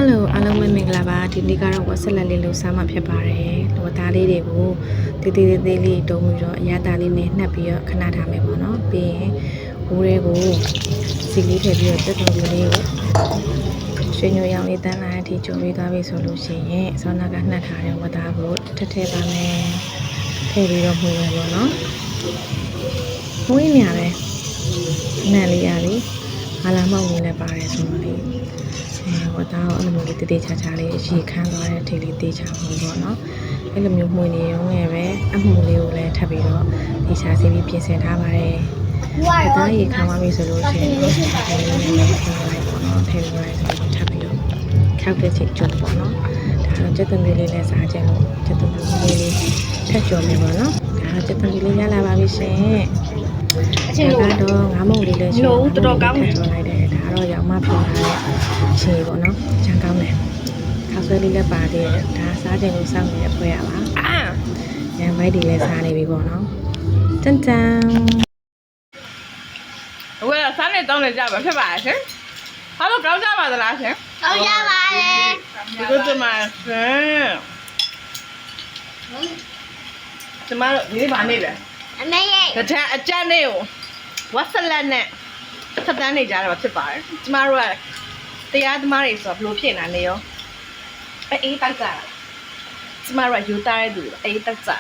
Hello အားလုံးပဲမင်္ဂလာပါဒီနေ့ကတော့ဝက်ဆက်လက်လေးလို့စားမှဖြစ်ပါတယ်ဝက်သားလေးတွေကိုတေးသေးလေးတုံးပြီးတော့အရသာလေးနဲ့နှက်ပြီးတော့ခဏထားမယ်ပေါ့နော်ပြီးရင်ဘိုးတွေကိုစီလေးထည့်ပြီးတော့တက်တုံးလေးကိုရွှေညိုရောင်လေးတန်းလာတဲ့အထိကြိုပြီးသွားပြီဆိုလို့ရှိရင်စောနာကနှက်ထားတဲ့ဝက်သားကိုထည့်ပါမယ်ထည့်ပြီးတော့မှုမယ်ပေါ့နော်မှုရင်းနေရပဲနံလေးရလေးဟာလာမောက်လေးနဲ့ပါတယ်ဆိုတော့လေဝတ်သားကိုအဲ့လိုမျိုးလေးတေးချာချာလေးရေခမ်းသွားတဲ့အထိလေးတေးချာမှုပေါ့နော်အဲ့လိုမျိုးမှုနေရုံနဲ့ပဲအမှုလေးကိုလည်းထပ်ပြီးတော့တေးချာစီပြီးပြင်ဆင်ထားပါတယ်ဝတ်သားရေခမ်းသွားပြီဆိုလို့ရှိရင်တော့ဒီလေးနဲ့ထည့်လိုက်ပေါ့နော်ထည့်ပြီးလိုက်ဆိုတော့ထပ်ပြီးတော့ခောက်တဲ့ချိန်ကျွတ်ပေါ့နော်ဒါတော့စက်သွန်လေးလေးနဲ့စားကြလို့စက်သွန်လေးလေးထပ်ကြော်မယ်ပေါ့နော်ဒါတော့စက်သွန်လေးရလာပါပြီရှင်အချင်းတော့ငါးမုံလေးလည်းရှိလို့တော်တော်ကောင်းတယ်ကြော်လိုက်တယ်ဒါတော့ရောင်မပြောထားတဲ့ခြေပေါ့နော်ချမ်းကောင်းတယ်ခောက်ဆွဲလေးလည်းပါသေးတယ်ဒါစားကြလို့စောင့်နေတဲ့ဖွဲရပါရန်ဘိုက်တွေလည်းစားနေပြီပေါ့နော်တန်တန်ဝယ်စားနေတောင်းနေကြပါဖြစ်ပါရဲ့ရှင်ဟာလို့ကောင်းကြပါသလားရှင်ကောင်းကြပါလေဒီလိုတမရှင်ကျမတို့ဒီဘာနေလဲအမေရဲ့တထအကြက်နဲ့ကိုဝက်ဆလက်နဲ့စက်တန်းနေကြတာဖြစ်ပါတယ်ကျမတို့ကတရားသမားတွေဆိုတော့ဘလို့ဖြစ်နေတာလဲရောအေးတက်ကြတာကျမတို့ကယူသားတဲ့သူအေးတက်ကြတာ